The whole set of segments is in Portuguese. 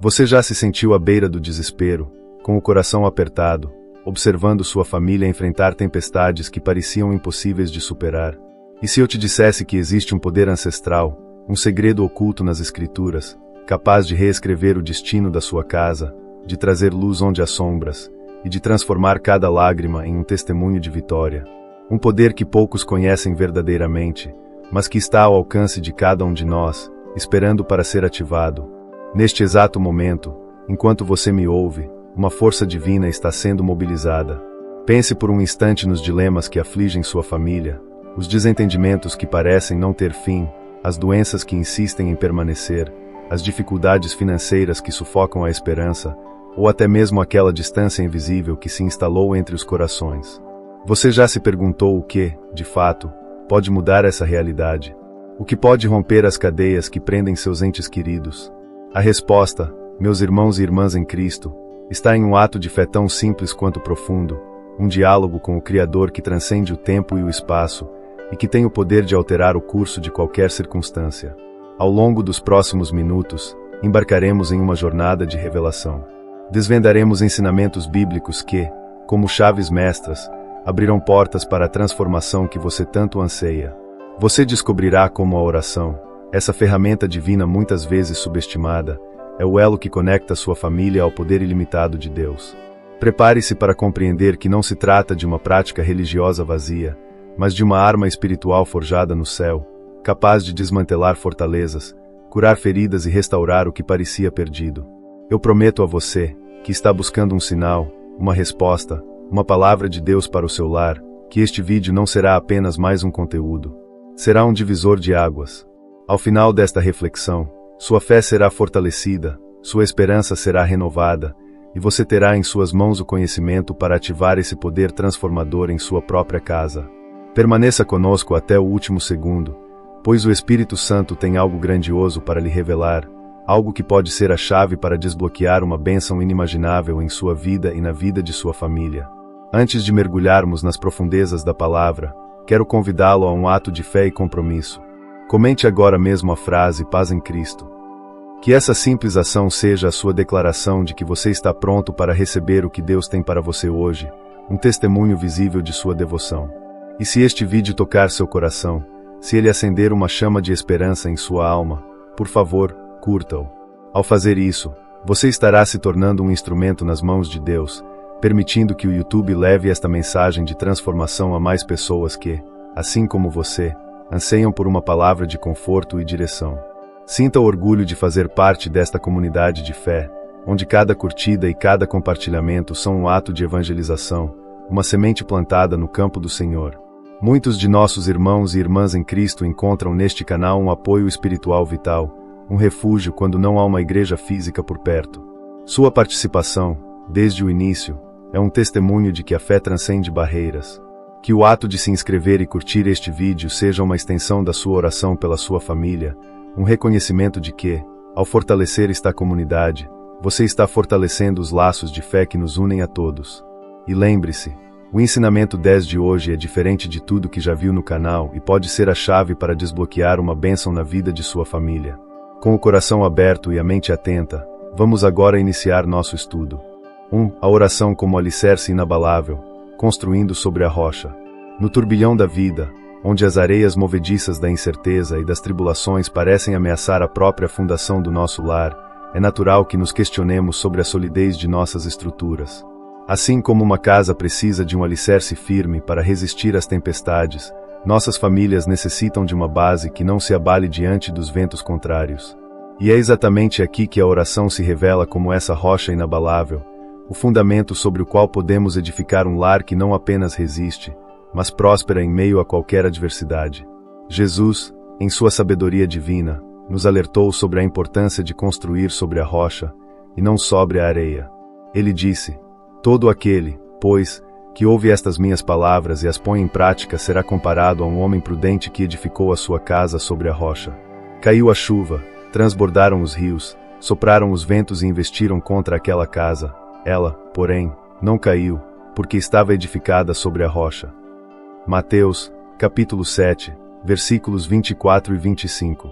Você já se sentiu à beira do desespero, com o coração apertado, observando sua família enfrentar tempestades que pareciam impossíveis de superar? E se eu te dissesse que existe um poder ancestral, um segredo oculto nas Escrituras, capaz de reescrever o destino da sua casa, de trazer luz onde há sombras, e de transformar cada lágrima em um testemunho de vitória? Um poder que poucos conhecem verdadeiramente, mas que está ao alcance de cada um de nós, esperando para ser ativado. Neste exato momento, enquanto você me ouve, uma força divina está sendo mobilizada. Pense por um instante nos dilemas que afligem sua família, os desentendimentos que parecem não ter fim, as doenças que insistem em permanecer, as dificuldades financeiras que sufocam a esperança, ou até mesmo aquela distância invisível que se instalou entre os corações. Você já se perguntou o que, de fato, pode mudar essa realidade? O que pode romper as cadeias que prendem seus entes queridos? A resposta, meus irmãos e irmãs em Cristo, está em um ato de fé tão simples quanto profundo, um diálogo com o Criador que transcende o tempo e o espaço, e que tem o poder de alterar o curso de qualquer circunstância. Ao longo dos próximos minutos, embarcaremos em uma jornada de revelação. Desvendaremos ensinamentos bíblicos que, como chaves mestras, abrirão portas para a transformação que você tanto anseia. Você descobrirá como a oração, essa ferramenta divina muitas vezes subestimada, é o elo que conecta sua família ao poder ilimitado de Deus. Prepare-se para compreender que não se trata de uma prática religiosa vazia, mas de uma arma espiritual forjada no céu, capaz de desmantelar fortalezas, curar feridas e restaurar o que parecia perdido. Eu prometo a você, que está buscando um sinal, uma resposta, uma palavra de Deus para o seu lar, que este vídeo não será apenas mais um conteúdo. Será um divisor de águas. Ao final desta reflexão, sua fé será fortalecida, sua esperança será renovada, e você terá em suas mãos o conhecimento para ativar esse poder transformador em sua própria casa. Permaneça conosco até o último segundo, pois o Espírito Santo tem algo grandioso para lhe revelar, algo que pode ser a chave para desbloquear uma bênção inimaginável em sua vida e na vida de sua família. Antes de mergulharmos nas profundezas da palavra, quero convidá-lo a um ato de fé e compromisso. Comente agora mesmo a frase "Paz em Cristo". Que essa simples ação seja a sua declaração de que você está pronto para receber o que Deus tem para você hoje, um testemunho visível de sua devoção. E se este vídeo tocar seu coração, se ele acender uma chama de esperança em sua alma, por favor, curta-o. Ao fazer isso, você estará se tornando um instrumento nas mãos de Deus, permitindo que o YouTube leve esta mensagem de transformação a mais pessoas que, assim como você, anseiam por uma palavra de conforto e direção. Sinta o orgulho de fazer parte desta comunidade de fé, onde cada curtida e cada compartilhamento são um ato de evangelização, uma semente plantada no campo do Senhor. Muitos de nossos irmãos e irmãs em Cristo encontram neste canal um apoio espiritual vital, um refúgio quando não há uma igreja física por perto. Sua participação, desde o início, é um testemunho de que a fé transcende barreiras. Que o ato de se inscrever e curtir este vídeo seja uma extensão da sua oração pela sua família, um reconhecimento de que, ao fortalecer esta comunidade, você está fortalecendo os laços de fé que nos unem a todos. E lembre-se, o ensinamento 10 de hoje é diferente de tudo que já viu no canal e pode ser a chave para desbloquear uma bênção na vida de sua família. Com o coração aberto e a mente atenta, vamos agora iniciar nosso estudo. 1. A oração como alicerce inabalável, construindo sobre a rocha. No turbilhão da vida, onde as areias movediças da incerteza e das tribulações parecem ameaçar a própria fundação do nosso lar, é natural que nos questionemos sobre a solidez de nossas estruturas. Assim como uma casa precisa de um alicerce firme para resistir às tempestades, nossas famílias necessitam de uma base que não se abale diante dos ventos contrários. E é exatamente aqui que a oração se revela como essa rocha inabalável, o fundamento sobre o qual podemos edificar um lar que não apenas resiste, mas próspera em meio a qualquer adversidade. Jesus, em sua sabedoria divina, nos alertou sobre a importância de construir sobre a rocha, e não sobre a areia. Ele disse: "Todo aquele, pois, que ouve estas minhas palavras e as põe em prática será comparado a um homem prudente que edificou a sua casa sobre a rocha. Caiu a chuva, transbordaram os rios, sopraram os ventos e investiram contra aquela casa. Ela, porém, não caiu, porque estava edificada sobre a rocha." Mateus, capítulo 7, versículos 24 e 25.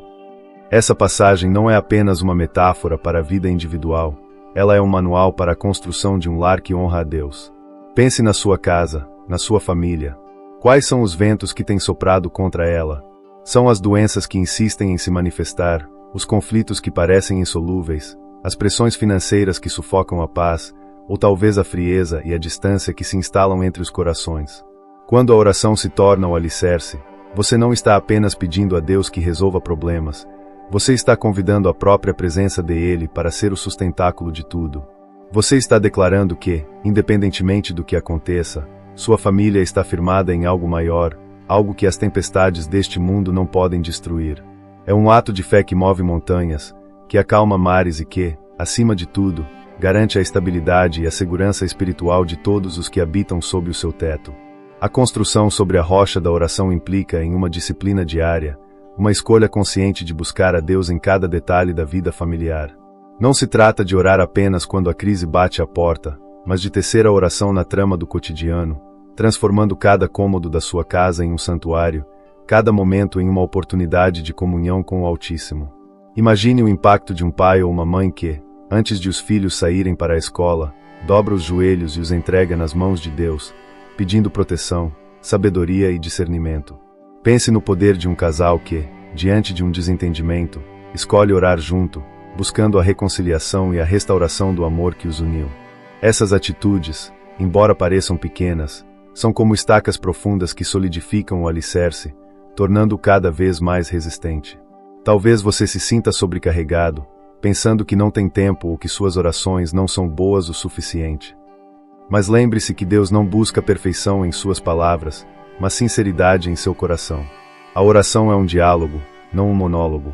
Essa passagem não é apenas uma metáfora para a vida individual, ela é um manual para a construção de um lar que honra a Deus. Pense na sua casa, na sua família. Quais são os ventos que têm soprado contra ela? São as doenças que insistem em se manifestar, os conflitos que parecem insolúveis, as pressões financeiras que sufocam a paz, ou talvez a frieza e a distância que se instalam entre os corações. Quando a oração se torna o alicerce, você não está apenas pedindo a Deus que resolva problemas, você está convidando a própria presença dele para ser o sustentáculo de tudo. Você está declarando que, independentemente do que aconteça, sua família está firmada em algo maior, algo que as tempestades deste mundo não podem destruir. É um ato de fé que move montanhas, que acalma mares e que, acima de tudo, garante a estabilidade e a segurança espiritual de todos os que habitam sob o seu teto. A construção sobre a rocha da oração implica em uma disciplina diária, uma escolha consciente de buscar a Deus em cada detalhe da vida familiar. Não se trata de orar apenas quando a crise bate à porta, mas de tecer a oração na trama do cotidiano, transformando cada cômodo da sua casa em um santuário, cada momento em uma oportunidade de comunhão com o Altíssimo. Imagine o impacto de um pai ou uma mãe que, antes de os filhos saírem para a escola, dobra os joelhos e os entrega nas mãos de Deus, pedindo proteção, sabedoria e discernimento. Pense no poder de um casal que, diante de um desentendimento, escolhe orar junto, buscando a reconciliação e a restauração do amor que os uniu. Essas atitudes, embora pareçam pequenas, são como estacas profundas que solidificam o alicerce, tornando-o cada vez mais resistente. Talvez você se sinta sobrecarregado, pensando que não tem tempo ou que suas orações não são boas o suficiente. Mas lembre-se que Deus não busca perfeição em suas palavras, mas sinceridade em seu coração. A oração é um diálogo, não um monólogo.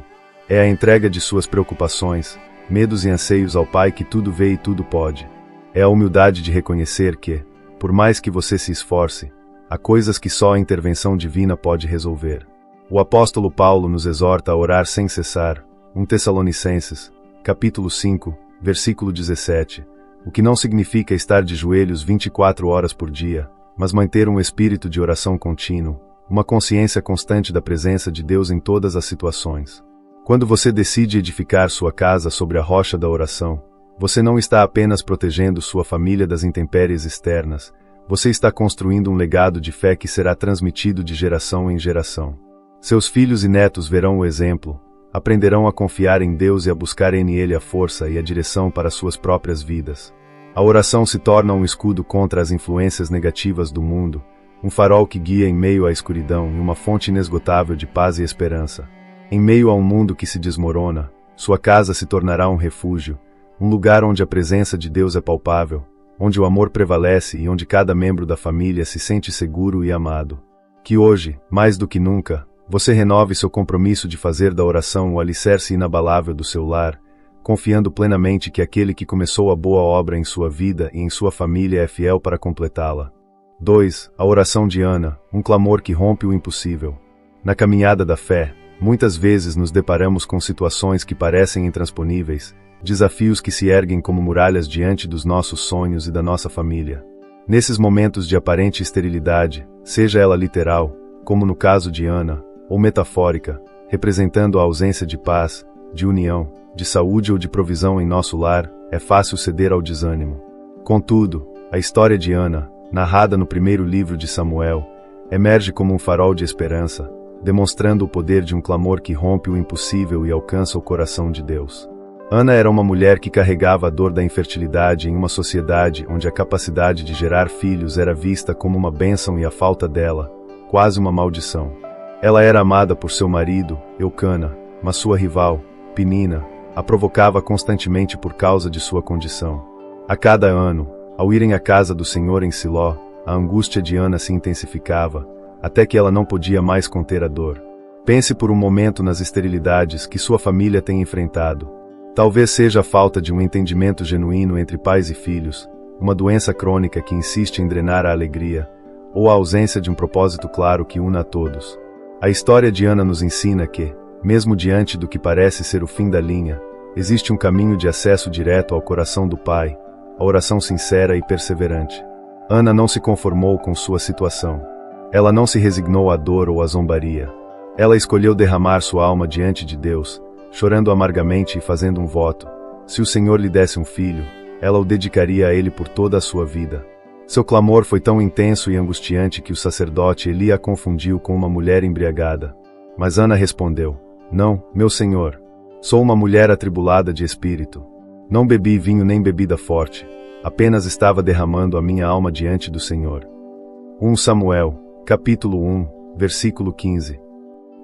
É a entrega de suas preocupações, medos e anseios ao Pai que tudo vê e tudo pode. É a humildade de reconhecer que, por mais que você se esforce, há coisas que só a intervenção divina pode resolver. O apóstolo Paulo nos exorta a orar sem cessar, 1 Tessalonicenses, capítulo 5, versículo 17, o que não significa estar de joelhos 24 horas por dia, mas manter um espírito de oração contínuo, uma consciência constante da presença de Deus em todas as situações. Quando você decide edificar sua casa sobre a rocha da oração, você não está apenas protegendo sua família das intempéries externas, você está construindo um legado de fé que será transmitido de geração em geração. Seus filhos e netos verão o exemplo, aprenderão a confiar em Deus e a buscar nele a força e a direção para suas próprias vidas. A oração se torna um escudo contra as influências negativas do mundo, um farol que guia em meio à escuridão e uma fonte inesgotável de paz e esperança. Em meio a um mundo que se desmorona, sua casa se tornará um refúgio, um lugar onde a presença de Deus é palpável, onde o amor prevalece e onde cada membro da família se sente seguro e amado. Que hoje, mais do que nunca, você renove seu compromisso de fazer da oração o alicerce inabalável do seu lar, confiando plenamente que aquele que começou a boa obra em sua vida e em sua família é fiel para completá-la. 2. A oração de Ana, um clamor que rompe o impossível. Na caminhada da fé, muitas vezes nos deparamos com situações que parecem intransponíveis, desafios que se erguem como muralhas diante dos nossos sonhos e da nossa família. Nesses momentos de aparente esterilidade, seja ela literal, como no caso de Ana, ou metafórica, representando a ausência de paz, de união, de saúde ou de provisão em nosso lar, é fácil ceder ao desânimo. Contudo, a história de Ana, narrada no primeiro livro de Samuel, emerge como um farol de esperança, demonstrando o poder de um clamor que rompe o impossível e alcança o coração de Deus. Ana era uma mulher que carregava a dor da infertilidade em uma sociedade onde a capacidade de gerar filhos era vista como uma bênção e a falta dela, quase uma maldição. Ela era amada por seu marido, Eucana, mas sua rival, Penina, a provocava constantemente por causa de sua condição. A cada ano, ao irem à casa do Senhor em Siló, a angústia de Ana se intensificava, até que ela não podia mais conter a dor. Pense por um momento nas esterilidades que sua família tem enfrentado. Talvez seja a falta de um entendimento genuíno entre pais e filhos, uma doença crônica que insiste em drenar a alegria, ou a ausência de um propósito claro que una a todos. A história de Ana nos ensina que, mesmo diante do que parece ser o fim da linha, existe um caminho de acesso direto ao coração do Pai, a oração sincera e perseverante. Ana não se conformou com sua situação. Ela não se resignou à dor ou à zombaria. Ela escolheu derramar sua alma diante de Deus, chorando amargamente e fazendo um voto. Se o Senhor lhe desse um filho, ela o dedicaria a ele por toda a sua vida. Seu clamor foi tão intenso e angustiante que o sacerdote Eli a confundiu com uma mulher embriagada. Mas Ana respondeu: Não, meu senhor. Sou uma mulher atribulada de espírito. Não bebi vinho nem bebida forte. Apenas estava derramando a minha alma diante do Senhor. 1 Samuel, capítulo 1, versículo 15.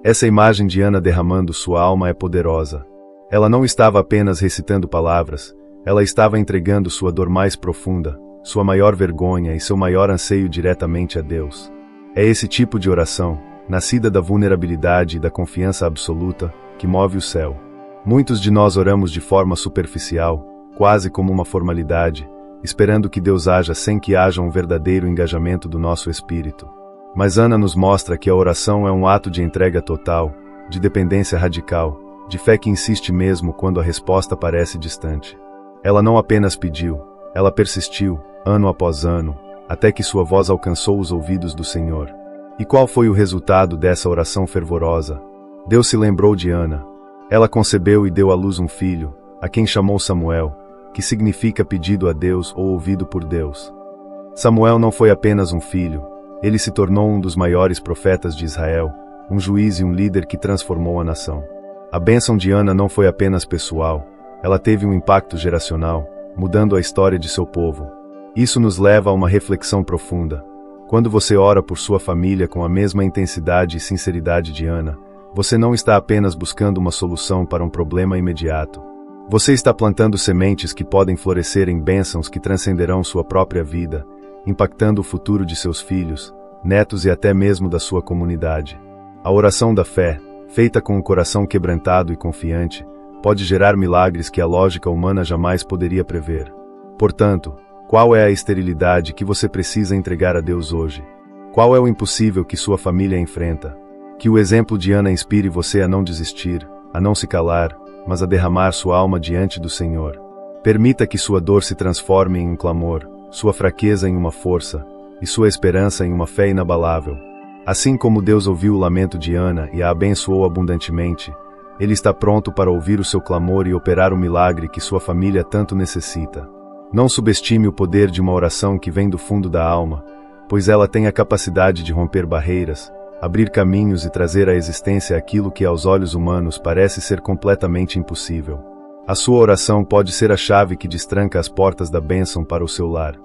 Essa imagem de Ana derramando sua alma é poderosa. Ela não estava apenas recitando palavras, ela estava entregando sua dor mais profunda, sua maior vergonha e seu maior anseio diretamente a Deus. É esse tipo de oração, nascida da vulnerabilidade e da confiança absoluta, que move o céu. Muitos de nós oramos de forma superficial, quase como uma formalidade, esperando que Deus haja sem que haja um verdadeiro engajamento do nosso espírito. Mas Ana nos mostra que a oração é um ato de entrega total, de dependência radical, de fé que insiste mesmo quando a resposta parece distante. Ela não apenas pediu, ela persistiu, ano após ano, até que sua voz alcançou os ouvidos do Senhor. E qual foi o resultado dessa oração fervorosa? Deus se lembrou de Ana. Ela concebeu e deu à luz um filho, a quem chamou Samuel, que significa pedido a Deus ou ouvido por Deus. Samuel não foi apenas um filho, ele se tornou um dos maiores profetas de Israel, um juiz e um líder que transformou a nação. A bênção de Ana não foi apenas pessoal, ela teve um impacto geracional, mudando a história de seu povo. Isso nos leva a uma reflexão profunda. Quando você ora por sua família com a mesma intensidade e sinceridade de Ana, você não está apenas buscando uma solução para um problema imediato. Você está plantando sementes que podem florescer em bênçãos que transcenderão sua própria vida, impactando o futuro de seus filhos, netos e até mesmo da sua comunidade. A oração da fé, feita com um coração quebrantado e confiante, pode gerar milagres que a lógica humana jamais poderia prever. Portanto, qual é a esterilidade que você precisa entregar a Deus hoje? Qual é o impossível que sua família enfrenta? Que o exemplo de Ana inspire você a não desistir, a não se calar, mas a derramar sua alma diante do Senhor. Permita que sua dor se transforme em um clamor, sua fraqueza em uma força, e sua esperança em uma fé inabalável. Assim como Deus ouviu o lamento de Ana e a abençoou abundantemente, Ele está pronto para ouvir o seu clamor e operar o milagre que sua família tanto necessita. Não subestime o poder de uma oração que vem do fundo da alma, pois ela tem a capacidade de romper barreiras, abrir caminhos e trazer à existência aquilo que aos olhos humanos parece ser completamente impossível. A sua oração pode ser a chave que destranca as portas da bênção para o seu lar.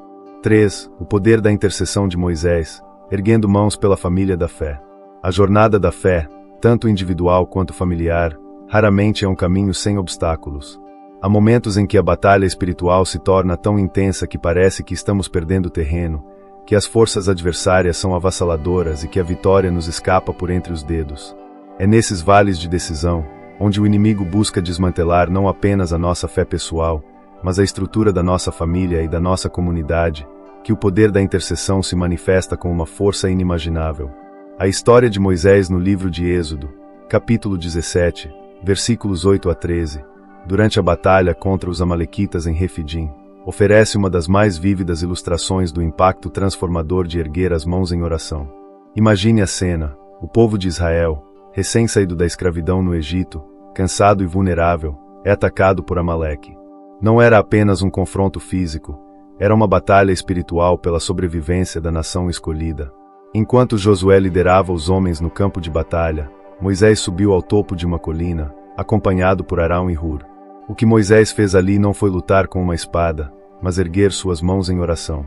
3. O poder da intercessão de Moisés, erguendo mãos pela família da fé. A jornada da fé, tanto individual quanto familiar, raramente é um caminho sem obstáculos. Há momentos em que a batalha espiritual se torna tão intensa que parece que estamos perdendo terreno, que as forças adversárias são avassaladoras e que a vitória nos escapa por entre os dedos. É nesses vales de decisão, onde o inimigo busca desmantelar não apenas a nossa fé pessoal, mas a estrutura da nossa família e da nossa comunidade, que o poder da intercessão se manifesta com uma força inimaginável. A história de Moisés no livro de Êxodo, capítulo 17, versículos 8 a 13, durante a batalha contra os amalequitas em Refidim, oferece uma das mais vívidas ilustrações do impacto transformador de erguer as mãos em oração. Imagine a cena: o povo de Israel, recém-saído da escravidão no Egito, cansado e vulnerável, é atacado por Amaleque. Não era apenas um confronto físico, era uma batalha espiritual pela sobrevivência da nação escolhida. Enquanto Josué liderava os homens no campo de batalha, Moisés subiu ao topo de uma colina, acompanhado por Arão e Hur. O que Moisés fez ali não foi lutar com uma espada, mas erguer suas mãos em oração.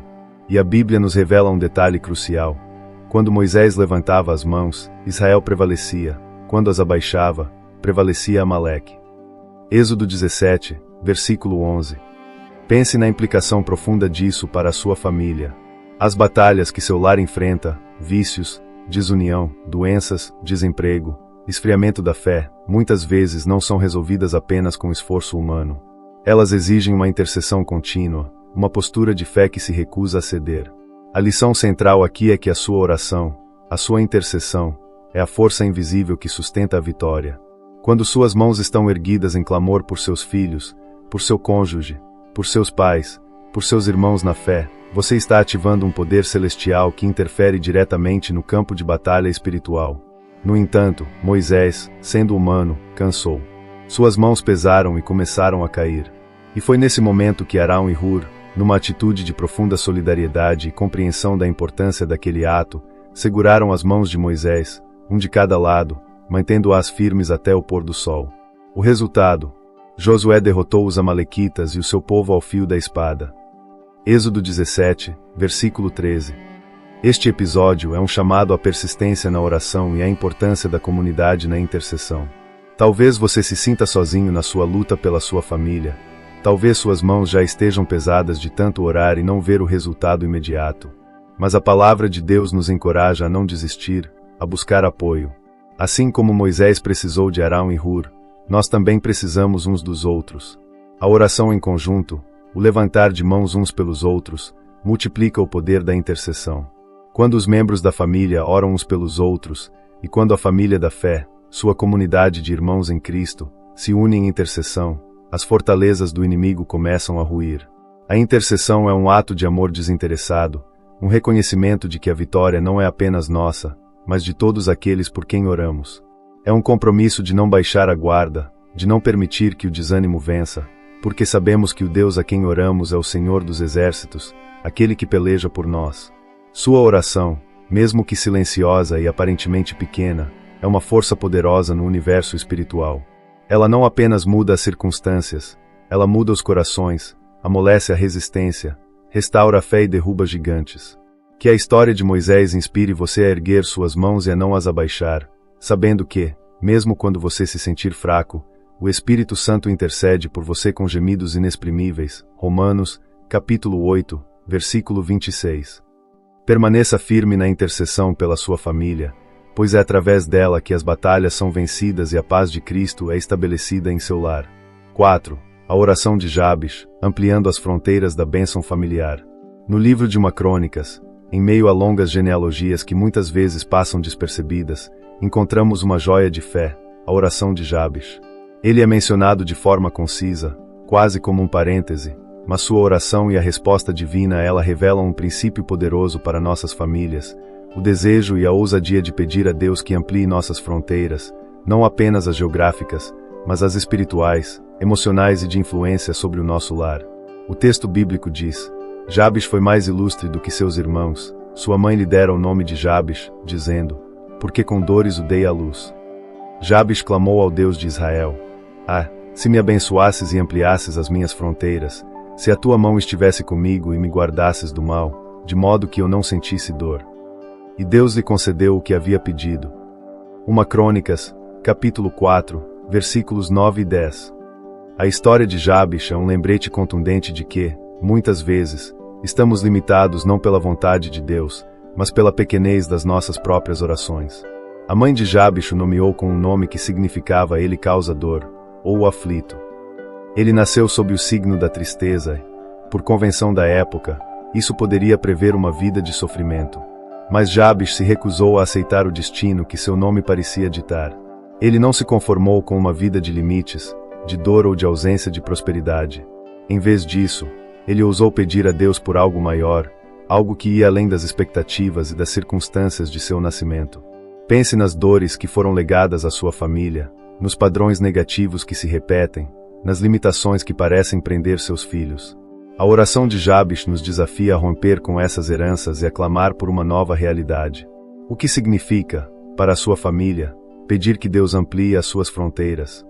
E a Bíblia nos revela um detalhe crucial. Quando Moisés levantava as mãos, Israel prevalecia. Quando as abaixava, prevalecia Amaleque. Êxodo 17, versículo 11. Pense na implicação profunda disso para a sua família. As batalhas que seu lar enfrenta, vícios, desunião, doenças, desemprego, esfriamento da fé, muitas vezes não são resolvidas apenas com esforço humano. Elas exigem uma intercessão contínua, uma postura de fé que se recusa a ceder. A lição central aqui é que a sua oração, a sua intercessão, é a força invisível que sustenta a vitória. Quando suas mãos estão erguidas em clamor por seus filhos, por seu cônjuge, por seus pais, por seus irmãos na fé, você está ativando um poder celestial que interfere diretamente no campo de batalha espiritual. No entanto, Moisés, sendo humano, cansou. Suas mãos pesaram e começaram a cair. E foi nesse momento que Arão e Hur, numa atitude de profunda solidariedade e compreensão da importância daquele ato, seguraram as mãos de Moisés, um de cada lado, mantendo-as firmes até o pôr do sol. O resultado: Josué derrotou os amalequitas e o seu povo ao fio da espada. Êxodo 17, versículo 13. Este episódio é um chamado à persistência na oração e à importância da comunidade na intercessão. Talvez você se sinta sozinho na sua luta pela sua família. Talvez suas mãos já estejam pesadas de tanto orar e não ver o resultado imediato. Mas a palavra de Deus nos encoraja a não desistir, a buscar apoio. Assim como Moisés precisou de Arão e Hur, nós também precisamos uns dos outros. A oração em conjunto, o levantar de mãos uns pelos outros, multiplica o poder da intercessão. Quando os membros da família oram uns pelos outros, e quando a família da fé, sua comunidade de irmãos em Cristo, se unem em intercessão, as fortalezas do inimigo começam a ruir. A intercessão é um ato de amor desinteressado, um reconhecimento de que a vitória não é apenas nossa, mas de todos aqueles por quem oramos. É um compromisso de não baixar a guarda, de não permitir que o desânimo vença, porque sabemos que o Deus a quem oramos é o Senhor dos Exércitos, aquele que peleja por nós. Sua oração, mesmo que silenciosa e aparentemente pequena, é uma força poderosa no universo espiritual. Ela não apenas muda as circunstâncias, ela muda os corações, amolece a resistência, restaura a fé e derruba gigantes. Que a história de Moisés inspire você a erguer suas mãos e a não as abaixar, sabendo que, mesmo quando você se sentir fraco, o Espírito Santo intercede por você com gemidos inexprimíveis. Romanos, capítulo 8, versículo 26. Permaneça firme na intercessão pela sua família, pois é através dela que as batalhas são vencidas e a paz de Cristo é estabelecida em seu lar. 4. A oração de Jabes, ampliando as fronteiras da bênção familiar. No livro de uma Crônicas, em meio a longas genealogias que muitas vezes passam despercebidas, encontramos uma joia de fé, a oração de Jabes. Ele é mencionado de forma concisa, quase como um parêntese, mas sua oração e a resposta divina a ela revelam um princípio poderoso para nossas famílias, o desejo e a ousadia de pedir a Deus que amplie nossas fronteiras, não apenas as geográficas, mas as espirituais, emocionais e de influência sobre o nosso lar. O texto bíblico diz: Jabes foi mais ilustre do que seus irmãos, sua mãe lhe dera o nome de Jabes, dizendo: porque com dores o dei à luz. Jabes clamou ao Deus de Israel: Ah, se me abençoasses e ampliasses as minhas fronteiras, se a tua mão estivesse comigo e me guardasses do mal, de modo que eu não sentisse dor. E Deus lhe concedeu o que havia pedido. Uma Crônicas, capítulo 4, versículos 9 e 10. A história de Jabes é um lembrete contundente de que, muitas vezes, estamos limitados não pela vontade de Deus, mas pela pequenez das nossas próprias orações. A mãe de Jabes o nomeou com um nome que significava ele causa dor, ou o aflito. Ele nasceu sob o signo da tristeza, por convenção da época, isso poderia prever uma vida de sofrimento. Mas Jabes se recusou a aceitar o destino que seu nome parecia ditar. Ele não se conformou com uma vida de limites, de dor ou de ausência de prosperidade. Em vez disso, ele ousou pedir a Deus por algo maior, algo que ia além das expectativas e das circunstâncias de seu nascimento. Pense nas dores que foram legadas à sua família, nos padrões negativos que se repetem, nas limitações que parecem prender seus filhos. A oração de Jabes nos desafia a romper com essas heranças e a clamar por uma nova realidade. O que significa, para a sua família, pedir que Deus amplie as suas fronteiras?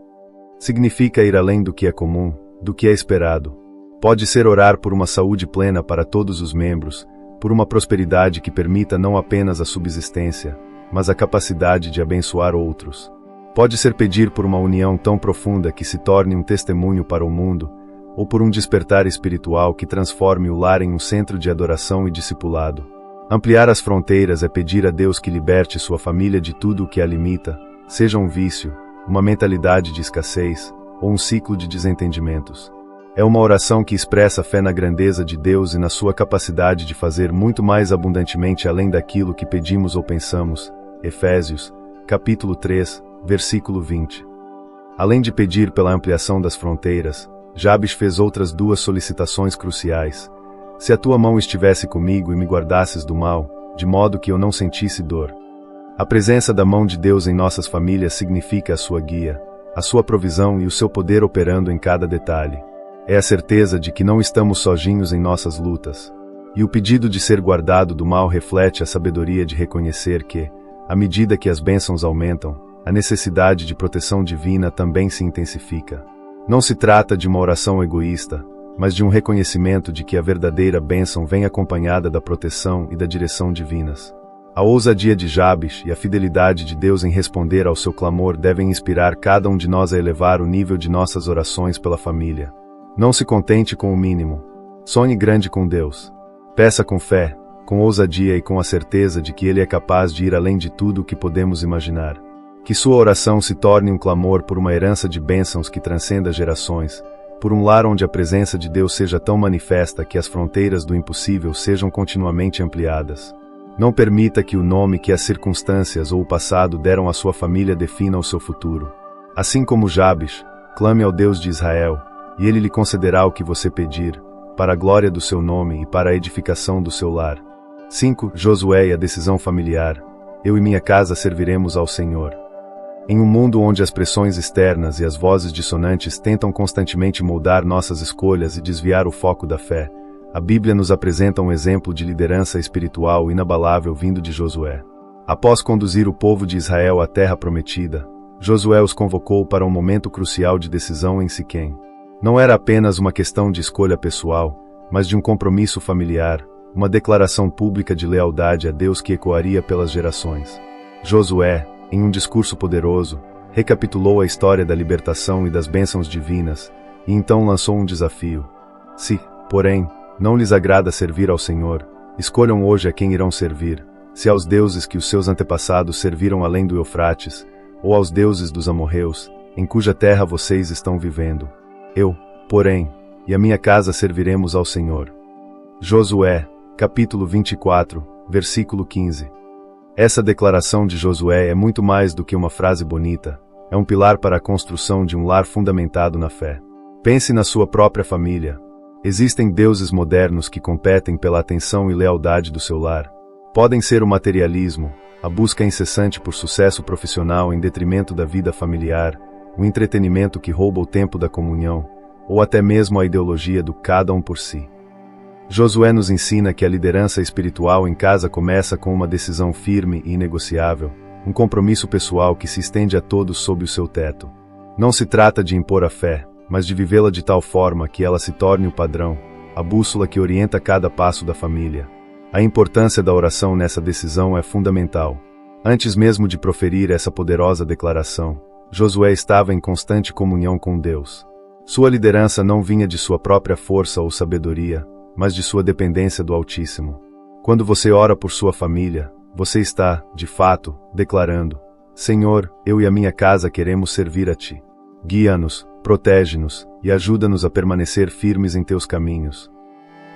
Significa ir além do que é comum, do que é esperado. Pode ser orar por uma saúde plena para todos os membros, por uma prosperidade que permita não apenas a subsistência, mas a capacidade de abençoar outros. Pode ser pedir por uma união tão profunda que se torne um testemunho para o mundo, ou por um despertar espiritual que transforme o lar em um centro de adoração e discipulado. Ampliar as fronteiras é pedir a Deus que liberte sua família de tudo o que a limita, seja um vício, uma mentalidade de escassez, ou um ciclo de desentendimentos. É uma oração que expressa fé na grandeza de Deus e na sua capacidade de fazer muito mais abundantemente além daquilo que pedimos ou pensamos. Efésios, capítulo 3, versículo 20. Além de pedir pela ampliação das fronteiras, Jabes fez outras duas solicitações cruciais. Se a tua mão estivesse comigo e me guardasses do mal, de modo que eu não sentisse dor. A presença da mão de Deus em nossas famílias significa a sua guia, a sua provisão e o seu poder operando em cada detalhe. É a certeza de que não estamos sozinhos em nossas lutas. E o pedido de ser guardado do mal reflete a sabedoria de reconhecer que, à medida que as bênçãos aumentam, a necessidade de proteção divina também se intensifica. Não se trata de uma oração egoísta, mas de um reconhecimento de que a verdadeira bênção vem acompanhada da proteção e da direção divinas. A ousadia de Jabes e a fidelidade de Deus em responder ao seu clamor devem inspirar cada um de nós a elevar o nível de nossas orações pela família. Não se contente com o mínimo. Sonhe grande com Deus. Peça com fé, com ousadia e com a certeza de que Ele é capaz de ir além de tudo o que podemos imaginar. Que sua oração se torne um clamor por uma herança de bênçãos que transcenda gerações, por um lar onde a presença de Deus seja tão manifesta que as fronteiras do impossível sejam continuamente ampliadas. Não permita que o nome que as circunstâncias ou o passado deram à sua família defina o seu futuro. Assim como Jabes, clame ao Deus de Israel, e Ele lhe concederá o que você pedir, para a glória do seu nome e para a edificação do seu lar. 5. Josué e a decisão familiar. Eu e minha casa serviremos ao Senhor. Em um mundo onde as pressões externas e as vozes dissonantes tentam constantemente moldar nossas escolhas e desviar o foco da fé, a Bíblia nos apresenta um exemplo de liderança espiritual inabalável vindo de Josué. Após conduzir o povo de Israel à terra prometida, Josué os convocou para um momento crucial de decisão em Siquém. Não era apenas uma questão de escolha pessoal, mas de um compromisso familiar, uma declaração pública de lealdade a Deus que ecoaria pelas gerações. Josué, em um discurso poderoso, recapitulou a história da libertação e das bênçãos divinas, e então lançou um desafio. Se, porém, não lhes agrada servir ao Senhor, escolham hoje a quem irão servir, se aos deuses que os seus antepassados serviram além do Eufrates, ou aos deuses dos amorreus, em cuja terra vocês estão vivendo. Eu, porém, e a minha casa serviremos ao Senhor. Josué, capítulo 24, versículo 15. Essa declaração de Josué é muito mais do que uma frase bonita, é um pilar para a construção de um lar fundamentado na fé. Pense na sua própria família. Existem deuses modernos que competem pela atenção e lealdade do seu lar. Podem ser o materialismo, a busca incessante por sucesso profissional em detrimento da vida familiar, o entretenimento que rouba o tempo da comunhão, ou até mesmo a ideologia do cada um por si. Josué nos ensina que a liderança espiritual em casa começa com uma decisão firme e inegociável, um compromisso pessoal que se estende a todos sob o seu teto. Não se trata de impor a fé, mas de vivê-la de tal forma que ela se torne o padrão, a bússola que orienta cada passo da família. A importância da oração nessa decisão é fundamental. Antes mesmo de proferir essa poderosa declaração, Josué estava em constante comunhão com Deus. Sua liderança não vinha de sua própria força ou sabedoria, mas de sua dependência do Altíssimo. Quando você ora por sua família, você está, de fato, declarando: Senhor, eu e a minha casa queremos servir a Ti. Guia-nos, protege-nos e ajuda-nos a permanecer firmes em Teus caminhos.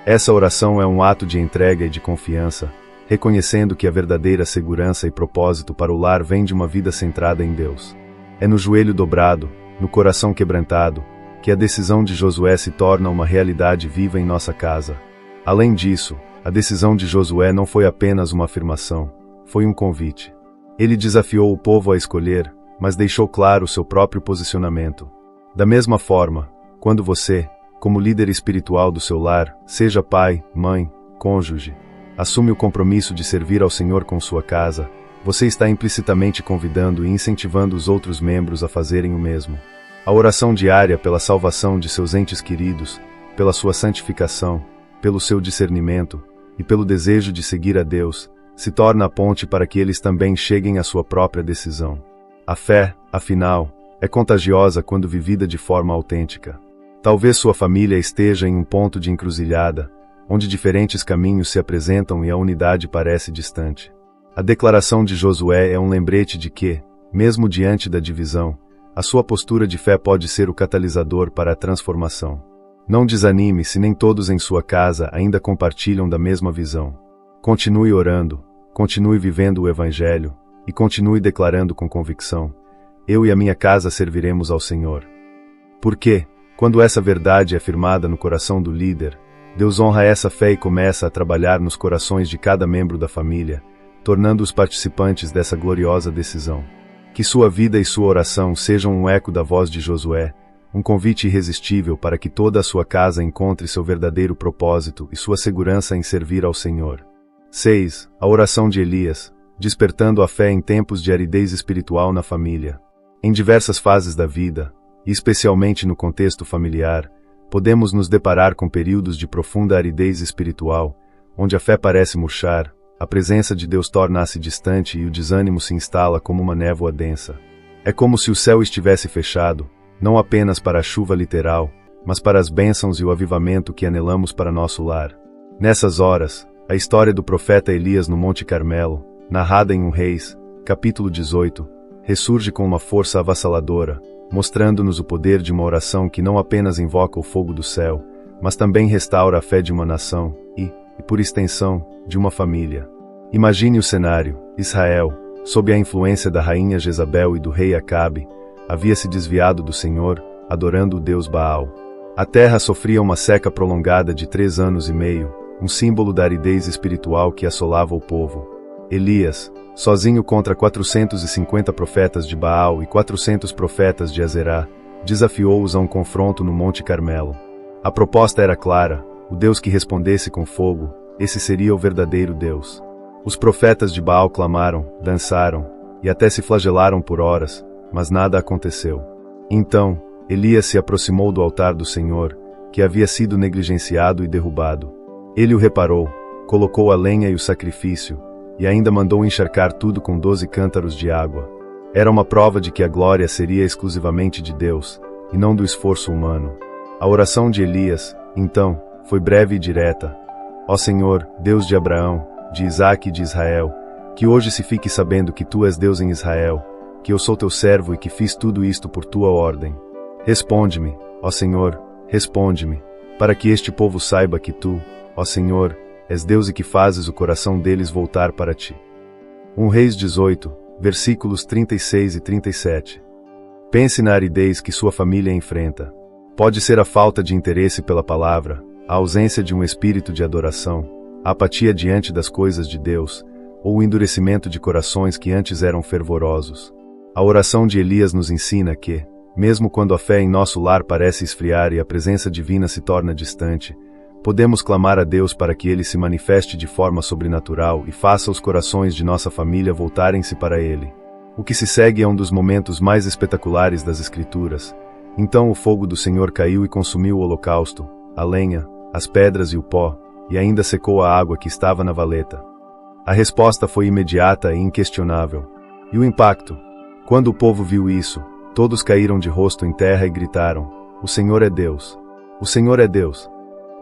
Essa oração é um ato de entrega e de confiança, reconhecendo que a verdadeira segurança e propósito para o lar vem de uma vida centrada em Deus. É no joelho dobrado, no coração quebrantado, que a decisão de Josué se torna uma realidade viva em nossa casa. Além disso, a decisão de Josué não foi apenas uma afirmação, foi um convite. Ele desafiou o povo a escolher, mas deixou claro o seu próprio posicionamento. Da mesma forma, quando você, como líder espiritual do seu lar, seja pai, mãe, cônjuge, assume o compromisso de servir ao Senhor com sua casa, você está implicitamente convidando e incentivando os outros membros a fazerem o mesmo. A oração diária pela salvação de seus entes queridos, pela sua santificação, pelo seu discernimento e pelo desejo de seguir a Deus, se torna a ponte para que eles também cheguem à sua própria decisão. A fé, afinal, é contagiosa quando vivida de forma autêntica. Talvez sua família esteja em um ponto de encruzilhada, onde diferentes caminhos se apresentam e a unidade parece distante. A declaração de Josué é um lembrete de que, mesmo diante da divisão, a sua postura de fé pode ser o catalisador para a transformação. Não desanime se nem todos em sua casa ainda compartilham da mesma visão. Continue orando, continue vivendo o Evangelho, e continue declarando com convicção: eu e a minha casa serviremos ao Senhor. Porque, quando essa verdade é afirmada no coração do líder, Deus honra essa fé e começa a trabalhar nos corações de cada membro da família, tornando-os participantes dessa gloriosa decisão. Que sua vida e sua oração sejam um eco da voz de Josué, um convite irresistível para que toda a sua casa encontre seu verdadeiro propósito e sua segurança em servir ao Senhor. 6. A oração de Elias, despertando a fé em tempos de aridez espiritual na família. Em diversas fases da vida, e especialmente no contexto familiar, podemos nos deparar com períodos de profunda aridez espiritual, onde a fé parece murchar, a presença de Deus torna-se distante e o desânimo se instala como uma névoa densa. É como se o céu estivesse fechado, não apenas para a chuva literal, mas para as bênçãos e o avivamento que anelamos para nosso lar. Nessas horas, a história do profeta Elias no Monte Carmelo, narrada em 1 Reis, capítulo 18, ressurge com uma força avassaladora, mostrando-nos o poder de uma oração que não apenas invoca o fogo do céu, mas também restaura a fé de uma nação e, por extensão, de uma família. Imagine o cenário: Israel, sob a influência da rainha Jezabel e do rei Acabe, havia se desviado do Senhor, adorando o deus Baal. A terra sofria uma seca prolongada de 3 anos e meio, um símbolo da aridez espiritual que assolava o povo. Elias, sozinho contra 450 profetas de Baal e 400 profetas de Azerá, desafiou-os a um confronto no Monte Carmelo. A proposta era clara: o Deus que respondesse com fogo, esse seria o verdadeiro Deus. Os profetas de Baal clamaram, dançaram, e até se flagelaram por horas, mas nada aconteceu. Então, Elias se aproximou do altar do Senhor, que havia sido negligenciado e derrubado. Ele o reparou, colocou a lenha e o sacrifício, e ainda mandou encharcar tudo com 12 cântaros de água. Era uma prova de que a glória seria exclusivamente de Deus, e não do esforço humano. A oração de Elias, então, foi breve e direta: Ó Senhor, Deus de Abraão, de Isaque e de Israel, que hoje se fique sabendo que Tu és Deus em Israel, que eu sou Teu servo e que fiz tudo isto por Tua ordem. Responde-me, ó Senhor, responde-me, para que este povo saiba que Tu, ó Senhor, és Deus e que fazes o coração deles voltar para Ti. 1 Reis 18, versículos 36 e 37. Pense na aridez que sua família enfrenta. Pode ser a falta de interesse pela palavra, a ausência de um espírito de adoração, a apatia diante das coisas de Deus, ou o endurecimento de corações que antes eram fervorosos. A oração de Elias nos ensina que, mesmo quando a fé em nosso lar parece esfriar e a presença divina se torna distante, podemos clamar a Deus para que Ele se manifeste de forma sobrenatural e faça os corações de nossa família voltarem-se para Ele. O que se segue é um dos momentos mais espetaculares das Escrituras. Então o fogo do Senhor caiu e consumiu o holocausto, a lenha, as pedras e o pó, e ainda secou a água que estava na valeta. A resposta foi imediata e inquestionável. E o impacto? Quando o povo viu isso, todos caíram de rosto em terra e gritaram: O Senhor é Deus! O Senhor é Deus!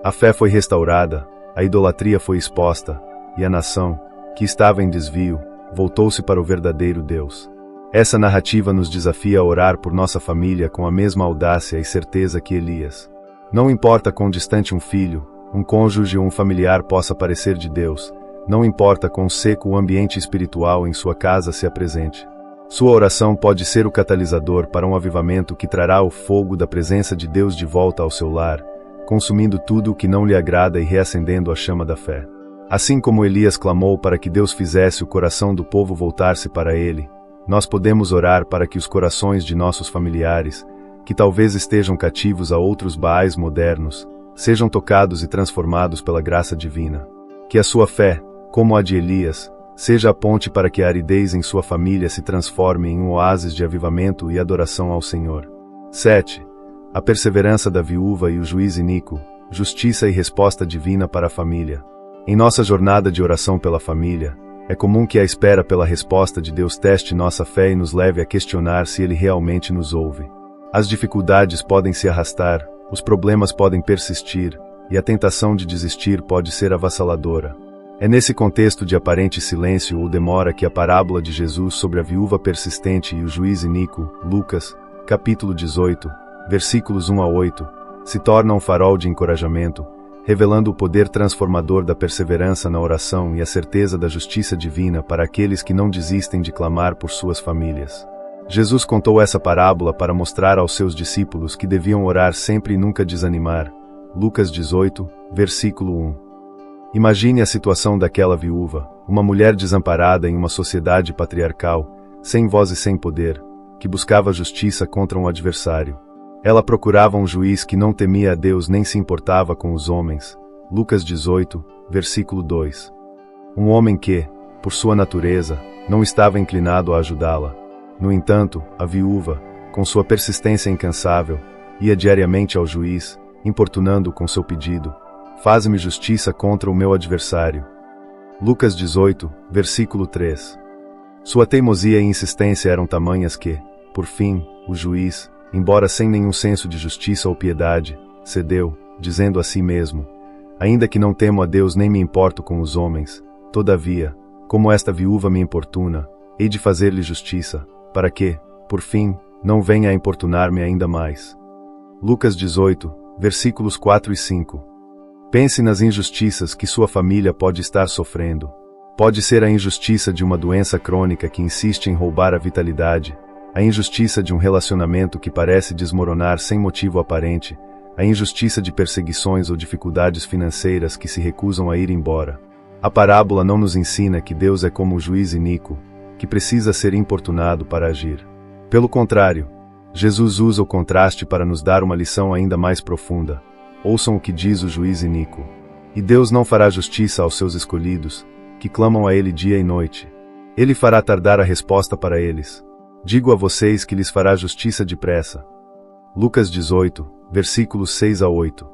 A fé foi restaurada, a idolatria foi exposta, e a nação, que estava em desvio, voltou-se para o verdadeiro Deus. Essa narrativa nos desafia a orar por nossa família com a mesma audácia e certeza que Elias. Não importa quão distante um filho, um cônjuge ou um familiar possa parecer de Deus, não importa quão seco o ambiente espiritual em sua casa se apresente. Sua oração pode ser o catalisador para um avivamento que trará o fogo da presença de Deus de volta ao seu lar, consumindo tudo o que não lhe agrada e reacendendo a chama da fé. Assim como Elias clamou para que Deus fizesse o coração do povo voltar-se para ele, nós podemos orar para que os corações de nossos familiares, que talvez estejam cativos a outros baais modernos, sejam tocados e transformados pela graça divina. Que a sua fé, como a de Elias, seja a ponte para que a aridez em sua família se transforme em um oásis de avivamento e adoração ao Senhor. 7. A perseverança da viúva e o juiz iníquo, justiça e resposta divina para a família. Em nossa jornada de oração pela família, é comum que a espera pela resposta de Deus teste nossa fé e nos leve a questionar se Ele realmente nos ouve. As dificuldades podem se arrastar, os problemas podem persistir, e a tentação de desistir pode ser avassaladora. É nesse contexto de aparente silêncio ou demora que a parábola de Jesus sobre a viúva persistente e o juiz iníquo, Lucas, capítulo 18, versículos 1 a 8, se torna um farol de encorajamento, revelando o poder transformador da perseverança na oração e a certeza da justiça divina para aqueles que não desistem de clamar por suas famílias. Jesus contou essa parábola para mostrar aos seus discípulos que deviam orar sempre e nunca desanimar. Lucas 18, versículo 1. Imagine a situação daquela viúva, uma mulher desamparada em uma sociedade patriarcal, sem voz e sem poder, que buscava justiça contra um adversário. Ela procurava um juiz que não temia a Deus nem se importava com os homens. Lucas 18, versículo 2. Um homem que, por sua natureza, não estava inclinado a ajudá-la. No entanto, a viúva, com sua persistência incansável, ia diariamente ao juiz, importunando-o com seu pedido: "Faze-me justiça contra o meu adversário." Lucas 18, versículo 3. Sua teimosia e insistência eram tamanhas que, por fim, o juiz, embora sem nenhum senso de justiça ou piedade, cedeu, dizendo a si mesmo: "Ainda que não temo a Deus nem me importo com os homens, todavia, como esta viúva me importuna, hei de fazer-lhe justiça, para que, por fim, não venha a importunar-me ainda mais." Lucas 18, versículos 4 e 5. Pense nas injustiças que sua família pode estar sofrendo. Pode ser a injustiça de uma doença crônica que insiste em roubar a vitalidade, a injustiça de um relacionamento que parece desmoronar sem motivo aparente, a injustiça de perseguições ou dificuldades financeiras que se recusam a ir embora. A parábola não nos ensina que Deus é como o juiz iníquo, que precisa ser importunado para agir. Pelo contrário, Jesus usa o contraste para nos dar uma lição ainda mais profunda. Ouçam o que diz o juiz iníquo. E Deus não fará justiça aos seus escolhidos, que clamam a Ele dia e noite. Ele fará tardar a resposta para eles. Digo a vocês que lhes fará justiça depressa. Lucas 18, versículos 6 a 8.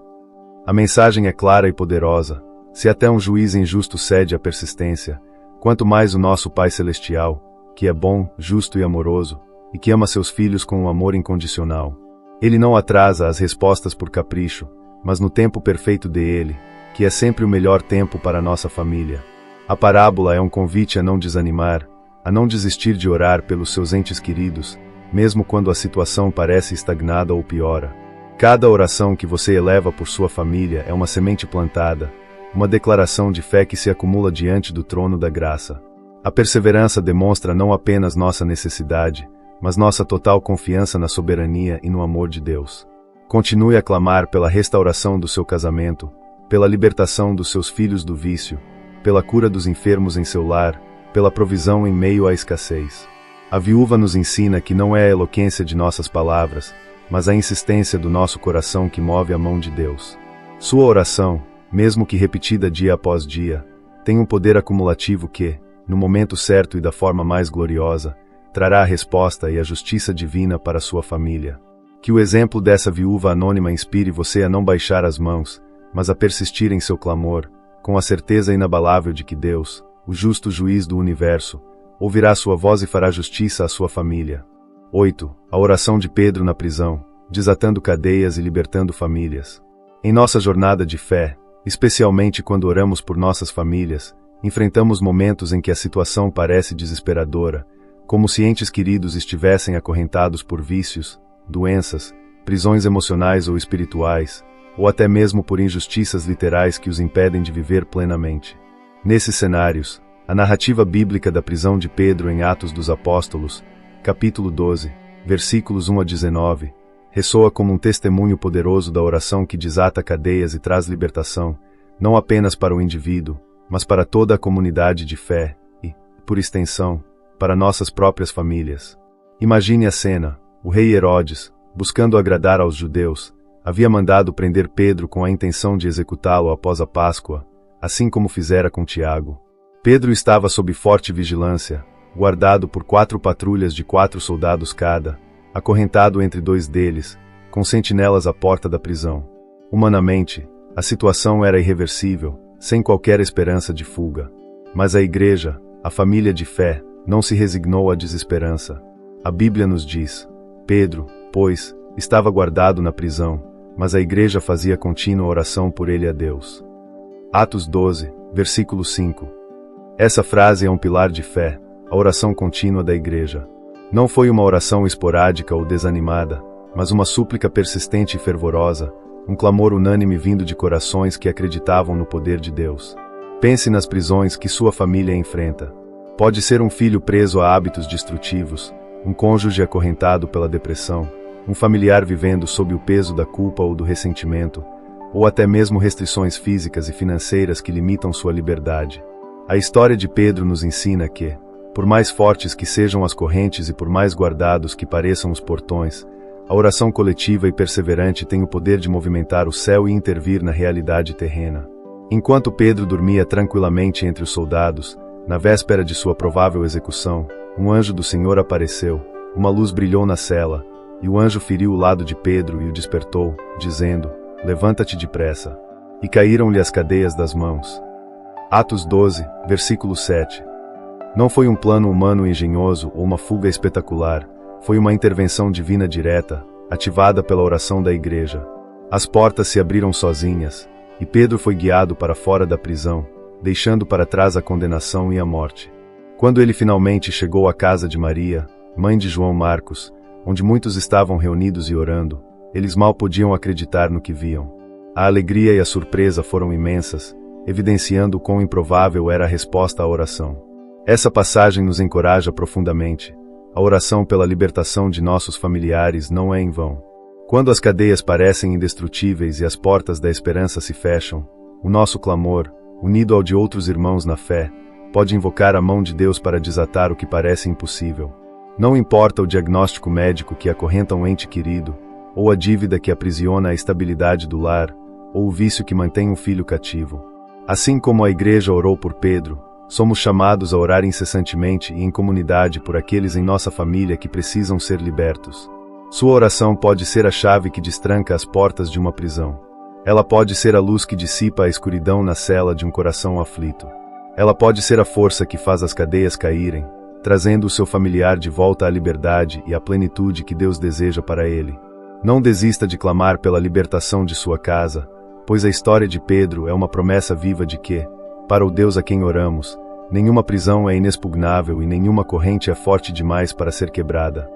A mensagem é clara e poderosa. Se até um juiz injusto cede à persistência, quanto mais o nosso Pai Celestial, que é bom, justo e amoroso, e que ama seus filhos com um amor incondicional. Ele não atrasa as respostas por capricho, mas no tempo perfeito dele, que é sempre o melhor tempo para a nossa família. A parábola é um convite a não desanimar, a não desistir de orar pelos seus entes queridos, mesmo quando a situação parece estagnada ou piora. Cada oração que você eleva por sua família é uma semente plantada, uma declaração de fé que se acumula diante do trono da graça. A perseverança demonstra não apenas nossa necessidade, mas nossa total confiança na soberania e no amor de Deus. Continue a clamar pela restauração do seu casamento, pela libertação dos seus filhos do vício, pela cura dos enfermos em seu lar, pela provisão em meio à escassez. A viúva nos ensina que não é a eloquência de nossas palavras, mas a insistência do nosso coração que move a mão de Deus. Sua oração, mesmo que repetida dia após dia, tem um poder acumulativo que, no momento certo e da forma mais gloriosa, trará a resposta e a justiça divina para sua família. Que o exemplo dessa viúva anônima inspire você a não baixar as mãos, mas a persistir em seu clamor, com a certeza inabalável de que Deus, o justo juiz do universo, ouvirá sua voz e fará justiça à sua família. 8. A oração de Pedro na prisão, desatando cadeias e libertando famílias. Em nossa jornada de fé, especialmente quando oramos por nossas famílias, enfrentamos momentos em que a situação parece desesperadora, como se entes queridos estivessem acorrentados por vícios, doenças, prisões emocionais ou espirituais, ou até mesmo por injustiças literais que os impedem de viver plenamente. Nesses cenários, a narrativa bíblica da prisão de Pedro em Atos dos Apóstolos, capítulo 12, versículos 1 a 19, ressoa como um testemunho poderoso da oração que desata cadeias e traz libertação, não apenas para o indivíduo, mas para toda a comunidade de fé e, por extensão, para nossas próprias famílias. Imagine a cena: o rei Herodes, buscando agradar aos judeus, havia mandado prender Pedro com a intenção de executá-lo após a Páscoa, assim como fizera com Tiago. Pedro estava sob forte vigilância, guardado por 4 patrulhas de 4 soldados cada, acorrentado entre 2 deles, com sentinelas à porta da prisão. Humanamente, a situação era irreversível, sem qualquer esperança de fuga. Mas a igreja, a família de fé, não se resignou à desesperança. A Bíblia nos diz: Pedro, pois, estava guardado na prisão, mas a igreja fazia contínua oração por ele a Deus. Atos 12, versículo 5. Essa frase é um pilar de fé, a oração contínua da igreja. Não foi uma oração esporádica ou desanimada, mas uma súplica persistente e fervorosa, um clamor unânime vindo de corações que acreditavam no poder de Deus. Pense nas prisões que sua família enfrenta. Pode ser um filho preso a hábitos destrutivos, um cônjuge acorrentado pela depressão, um familiar vivendo sob o peso da culpa ou do ressentimento, ou até mesmo restrições físicas e financeiras que limitam sua liberdade. A história de Pedro nos ensina que, Por mais fortes que sejam as correntes e por mais guardados que pareçam os portões, a oração coletiva e perseverante tem o poder de movimentar o céu e intervir na realidade terrena. Enquanto Pedro dormia tranquilamente entre os soldados, na véspera de sua provável execução, um anjo do Senhor apareceu, uma luz brilhou na cela, e o anjo feriu o lado de Pedro e o despertou, dizendo: "Levanta-te depressa." E caíram-lhe as cadeias das mãos. Atos 12, versículo 7. Não foi um plano humano engenhoso ou uma fuga espetacular, foi uma intervenção divina direta, ativada pela oração da igreja. As portas se abriram sozinhas, e Pedro foi guiado para fora da prisão, deixando para trás a condenação e a morte. Quando ele finalmente chegou à casa de Maria, mãe de João Marcos, onde muitos estavam reunidos e orando, eles mal podiam acreditar no que viam. A alegria e a surpresa foram imensas, evidenciando o quão improvável era a resposta à oração. Essa passagem nos encoraja profundamente. A oração pela libertação de nossos familiares não é em vão. Quando as cadeias parecem indestrutíveis e as portas da esperança se fecham, o nosso clamor, unido ao de outros irmãos na fé, pode invocar a mão de Deus para desatar o que parece impossível. Não importa o diagnóstico médico que acorrenta um ente querido, ou a dívida que aprisiona a estabilidade do lar, ou o vício que mantém um filho cativo. Assim como a igreja orou por Pedro, somos chamados a orar incessantemente e em comunidade por aqueles em nossa família que precisam ser libertos. Sua oração pode ser a chave que destranca as portas de uma prisão. Ela pode ser a luz que dissipa a escuridão na cela de um coração aflito. Ela pode ser a força que faz as cadeias caírem, trazendo o seu familiar de volta à liberdade e à plenitude que Deus deseja para ele. Não desista de clamar pela libertação de sua casa, pois a história de Pedro é uma promessa viva de que, para o Deus a quem oramos, nenhuma prisão é inexpugnável e nenhuma corrente é forte demais para ser quebrada.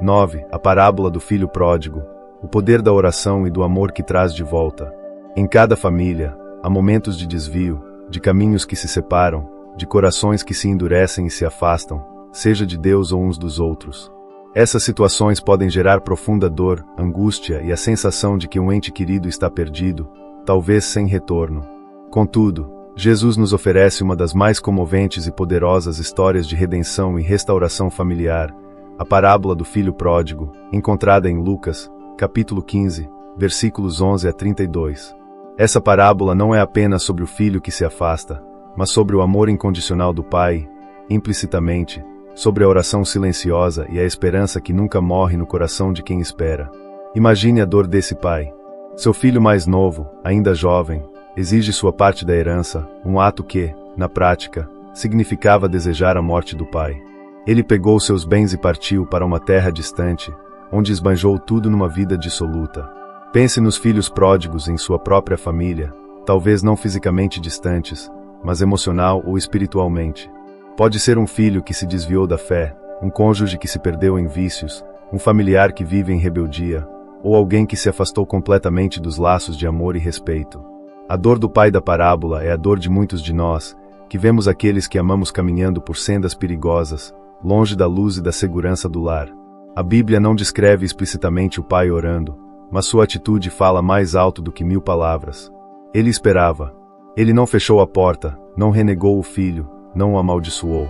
9. A parábola do filho pródigo, o poder da oração e do amor que traz de volta. Em cada família, há momentos de desvio, de caminhos que se separam, de corações que se endurecem e se afastam, seja de Deus ou uns dos outros. Essas situações podem gerar profunda dor, angústia e a sensação de que um ente querido está perdido, talvez sem retorno. Contudo, Jesus nos oferece uma das mais comoventes e poderosas histórias de redenção e restauração familiar, a parábola do filho pródigo, encontrada em Lucas, capítulo 15, versículos 11 a 32. Essa parábola não é apenas sobre o filho que se afasta, mas sobre o amor incondicional do pai, implicitamente, sobre a oração silenciosa e a esperança que nunca morre no coração de quem espera. Imagine a dor desse pai. Seu filho mais novo, ainda jovem, exige sua parte da herança, um ato que, na prática, significava desejar a morte do pai. Ele pegou seus bens e partiu para uma terra distante, onde esbanjou tudo numa vida dissoluta. Pense nos filhos pródigos em sua própria família, talvez não fisicamente distantes, mas emocional ou espiritualmente. Pode ser um filho que se desviou da fé, um cônjuge que se perdeu em vícios, um familiar que vive em rebeldia, ou alguém que se afastou completamente dos laços de amor e respeito. A dor do pai da parábola é a dor de muitos de nós, que vemos aqueles que amamos caminhando por sendas perigosas, longe da luz e da segurança do lar. A Bíblia não descreve explicitamente o pai orando, mas sua atitude fala mais alto do que 1000 palavras. Ele esperava. Ele não fechou a porta, não renegou o filho, não o amaldiçoou.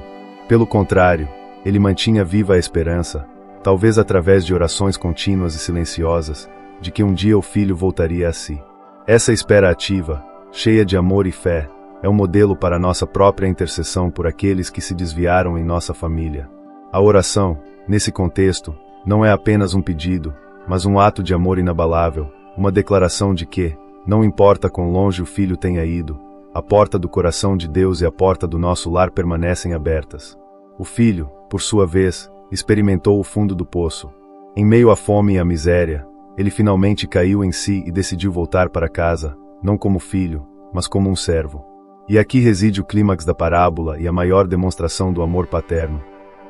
Pelo contrário, ele mantinha viva a esperança, talvez através de orações contínuas e silenciosas, de que um dia o filho voltaria a si. Essa espera ativa, cheia de amor e fé, é um modelo para nossa própria intercessão por aqueles que se desviaram em nossa família. A oração, nesse contexto, não é apenas um pedido, mas um ato de amor inabalável, uma declaração de que, não importa quão longe o filho tenha ido, a porta do coração de Deus e a porta do nosso lar permanecem abertas. O filho, por sua vez, experimentou o fundo do poço. Em meio à fome e à miséria, ele finalmente caiu em si e decidiu voltar para casa, não como filho, mas como um servo. E aqui reside o clímax da parábola e a maior demonstração do amor paterno.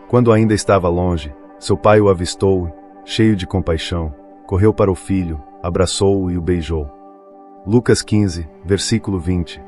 Quando ainda estava longe, seu pai o avistou, cheio de compaixão, correu para o filho, abraçou-o e o beijou. Lucas 15, versículo 20.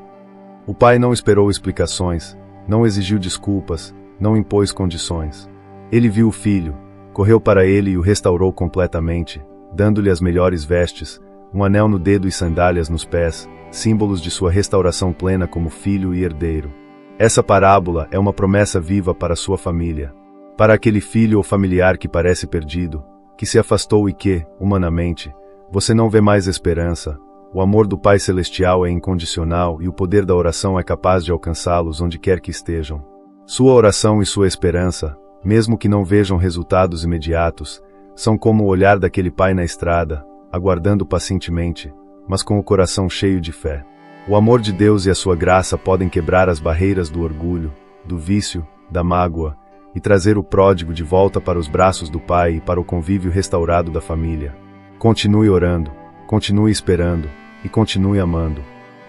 O pai não esperou explicações, não exigiu desculpas, não impôs condições. Ele viu o filho, correu para ele e o restaurou completamente, dando-lhe as melhores vestes, um anel no dedo e sandálias nos pés, símbolos de sua restauração plena como filho e herdeiro. Essa parábola é uma promessa viva para sua família. Para aquele filho ou familiar que parece perdido, que se afastou e que, humanamente, você não vê mais esperança, o amor do Pai Celestial é incondicional e o poder da oração é capaz de alcançá-los onde quer que estejam. Sua oração e sua esperança, mesmo que não vejam resultados imediatos, são como o olhar daquele pai na estrada, aguardando pacientemente, mas com o coração cheio de fé. O amor de Deus e a sua graça podem quebrar as barreiras do orgulho, do vício, da mágoa, e trazer o pródigo de volta para os braços do Pai e para o convívio restaurado da família. Continue orando, continue esperando, e continue amando.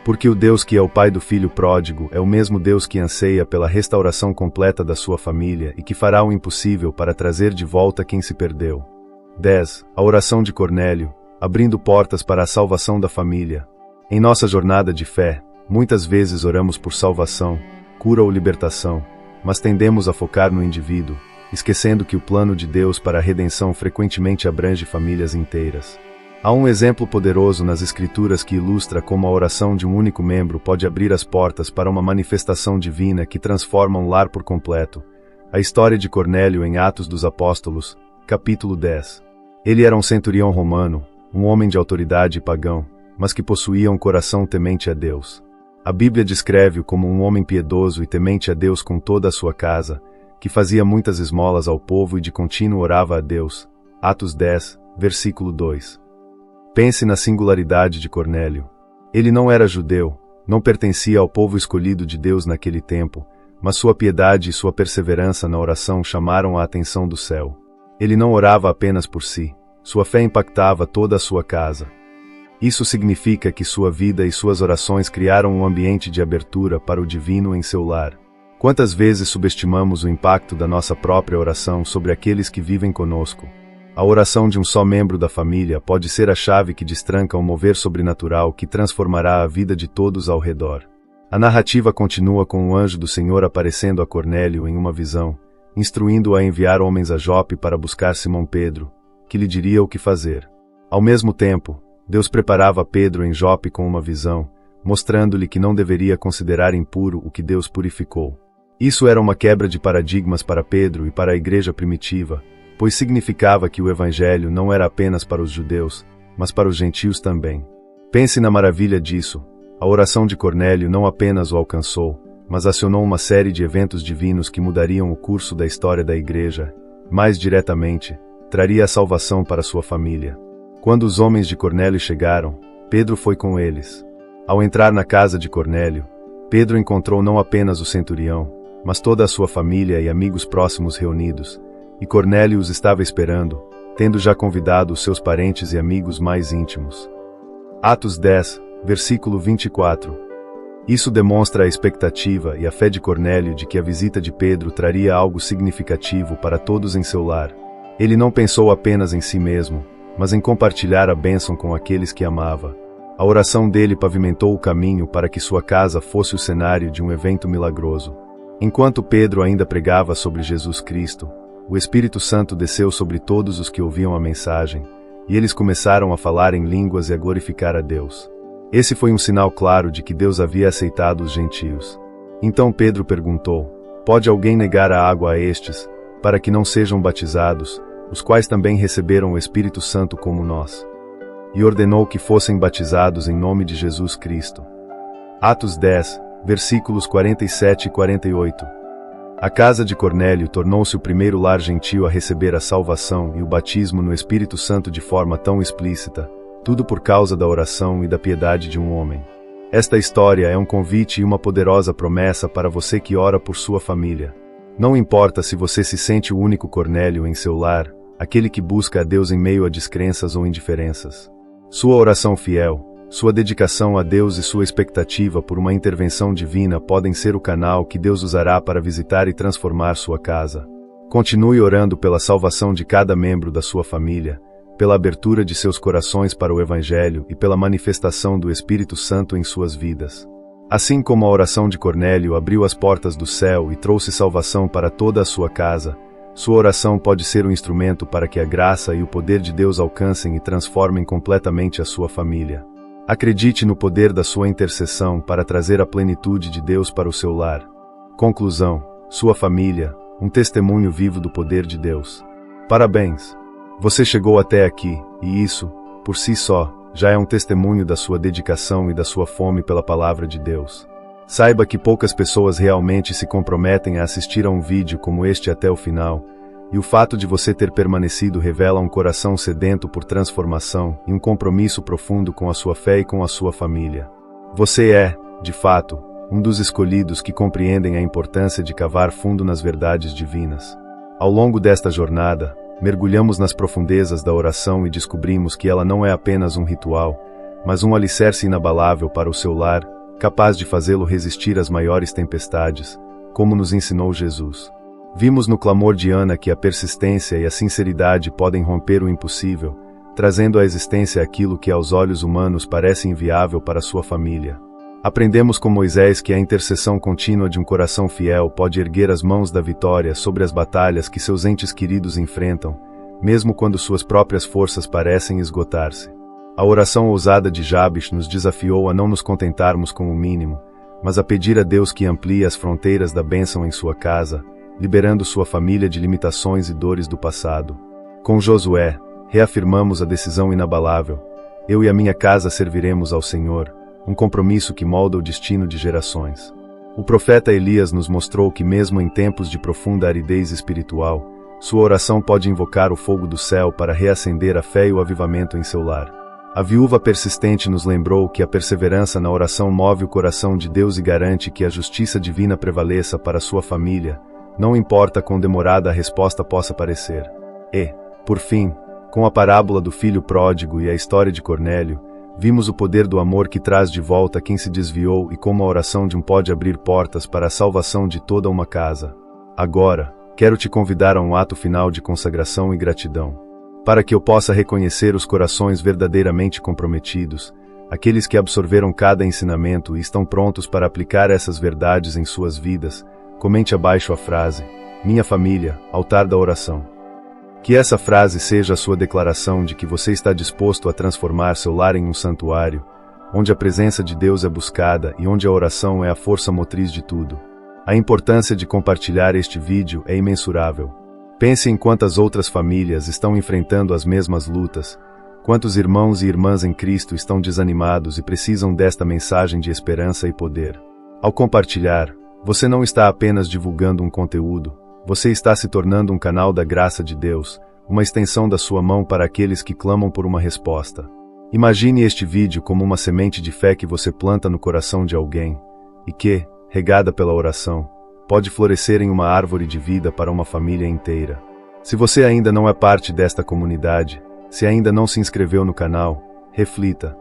Porque o Deus que é o Pai do filho pródigo é o mesmo Deus que anseia pela restauração completa da sua família e que fará o impossível para trazer de volta quem se perdeu. 10. A oração de Cornélio, abrindo portas para a salvação da família. Em nossa jornada de fé, muitas vezes oramos por salvação, cura ou libertação, mas tendemos a focar no indivíduo, esquecendo que o plano de Deus para a redenção frequentemente abrange famílias inteiras. Há um exemplo poderoso nas Escrituras que ilustra como a oração de um único membro pode abrir as portas para uma manifestação divina que transforma um lar por completo. A história de Cornélio em Atos dos Apóstolos, capítulo 10. Ele era um centurião romano, um homem de autoridade e pagão, mas que possuía um coração temente a Deus. A Bíblia descreve-o como um homem piedoso e temente a Deus com toda a sua casa, que fazia muitas esmolas ao povo e de contínuo orava a Deus. Atos 10, versículo 2. Pense na singularidade de Cornélio. Ele não era judeu, não pertencia ao povo escolhido de Deus naquele tempo, mas sua piedade e sua perseverança na oração chamaram a atenção do céu. Ele não orava apenas por si, sua fé impactava toda a sua casa. Isso significa que sua vida e suas orações criaram um ambiente de abertura para o divino em seu lar. Quantas vezes subestimamos o impacto da nossa própria oração sobre aqueles que vivem conosco? A oração de um só membro da família pode ser a chave que destranca um mover sobrenatural que transformará a vida de todos ao redor. A narrativa continua com o anjo do Senhor aparecendo a Cornélio em uma visão, instruindo-o a enviar homens a Jope para buscar Simão Pedro, que lhe diria o que fazer. Ao mesmo tempo, Deus preparava Pedro em Jope com uma visão, mostrando-lhe que não deveria considerar impuro o que Deus purificou. Isso era uma quebra de paradigmas para Pedro e para a igreja primitiva, pois significava que o Evangelho não era apenas para os judeus, mas para os gentios também. Pense na maravilha disso. A oração de Cornélio não apenas o alcançou, mas acionou uma série de eventos divinos que mudariam o curso da história da igreja. Mais diretamente, traria a salvação para sua família. Quando os homens de Cornélio chegaram, Pedro foi com eles. Ao entrar na casa de Cornélio, Pedro encontrou não apenas o centurião, mas toda a sua família e amigos próximos reunidos, e Cornélio os estava esperando, tendo já convidado os seus parentes e amigos mais íntimos. Atos 10, versículo 24. Isso demonstra a expectativa e a fé de Cornélio de que a visita de Pedro traria algo significativo para todos em seu lar. Ele não pensou apenas em si mesmo, mas em compartilhar a bênção com aqueles que amava. A oração dele pavimentou o caminho para que sua casa fosse o cenário de um evento milagroso. Enquanto Pedro ainda pregava sobre Jesus Cristo, o Espírito Santo desceu sobre todos os que ouviam a mensagem, e eles começaram a falar em línguas e a glorificar a Deus. Esse foi um sinal claro de que Deus havia aceitado os gentios. Então Pedro perguntou: pode alguém negar a água a estes, para que não sejam batizados, os quais também receberam o Espírito Santo como nós? E ordenou que fossem batizados em nome de Jesus Cristo. Atos 10, versículos 47 e 48. A casa de Cornélio tornou-se o primeiro lar gentio a receber a salvação e o batismo no Espírito Santo de forma tão explícita, tudo por causa da oração e da piedade de um homem. Esta história é um convite e uma poderosa promessa para você que ora por sua família. Não importa se você se sente o único Cornélio em seu lar, aquele que busca a Deus em meio a descrenças ou indiferenças. Sua oração fiel, sua dedicação a Deus e sua expectativa por uma intervenção divina podem ser o canal que Deus usará para visitar e transformar sua casa. Continue orando pela salvação de cada membro da sua família, pela abertura de seus corações para o Evangelho e pela manifestação do Espírito Santo em suas vidas. Assim como a oração de Cornélio abriu as portas do céu e trouxe salvação para toda a sua casa, sua oração pode ser um instrumento para que a graça e o poder de Deus alcancem e transformem completamente a sua família. Acredite no poder da sua intercessão para trazer a plenitude de Deus para o seu lar. Conclusão: sua família, um testemunho vivo do poder de Deus. Parabéns! Você chegou até aqui, e isso, por si só, já é um testemunho da sua dedicação e da sua fome pela palavra de Deus. Saiba que poucas pessoas realmente se comprometem a assistir a um vídeo como este até o final, e o fato de você ter permanecido revela um coração sedento por transformação e um compromisso profundo com a sua fé e com a sua família. Você é, de fato, um dos escolhidos que compreendem a importância de cavar fundo nas verdades divinas. Ao longo desta jornada, mergulhamos nas profundezas da oração e descobrimos que ela não é apenas um ritual, mas um alicerce inabalável para o seu lar, capaz de fazê-lo resistir às maiores tempestades, como nos ensinou Jesus. Vimos no clamor de Ana que a persistência e a sinceridade podem romper o impossível, trazendo à existência aquilo que aos olhos humanos parece inviável para sua família. Aprendemos com Moisés que a intercessão contínua de um coração fiel pode erguer as mãos da vitória sobre as batalhas que seus entes queridos enfrentam, mesmo quando suas próprias forças parecem esgotar-se. A oração ousada de Jabes nos desafiou a não nos contentarmos com o mínimo, mas a pedir a Deus que amplie as fronteiras da bênção em sua casa, liberando sua família de limitações e dores do passado. Com Josué, reafirmamos a decisão inabalável: eu e a minha casa serviremos ao Senhor, um compromisso que molda o destino de gerações. O profeta Elias nos mostrou que mesmo em tempos de profunda aridez espiritual, sua oração pode invocar o fogo do céu para reacender a fé e o avivamento em seu lar. A viúva persistente nos lembrou que a perseverança na oração move o coração de Deus e garante que a justiça divina prevaleça para sua família, não importa quão demorada a resposta possa parecer. E, por fim, com a parábola do filho pródigo e a história de Cornélio, vimos o poder do amor que traz de volta quem se desviou e como a oração de um pode abrir portas para a salvação de toda uma casa. Agora, quero te convidar a um ato final de consagração e gratidão. Para que eu possa reconhecer os corações verdadeiramente comprometidos, aqueles que absorveram cada ensinamento e estão prontos para aplicar essas verdades em suas vidas, comente abaixo a frase: minha família, altar da oração. Que essa frase seja a sua declaração de que você está disposto a transformar seu lar em um santuário, onde a presença de Deus é buscada e onde a oração é a força motriz de tudo. A importância de compartilhar este vídeo é imensurável. Pense em quantas outras famílias estão enfrentando as mesmas lutas, quantos irmãos e irmãs em Cristo estão desanimados e precisam desta mensagem de esperança e poder. Ao compartilhar, você não está apenas divulgando um conteúdo, você está se tornando um canal da graça de Deus, uma extensão da sua mão para aqueles que clamam por uma resposta. Imagine este vídeo como uma semente de fé que você planta no coração de alguém, e que, regada pela oração, pode florescer em uma árvore de vida para uma família inteira. Se você ainda não é parte desta comunidade, se ainda não se inscreveu no canal, reflita: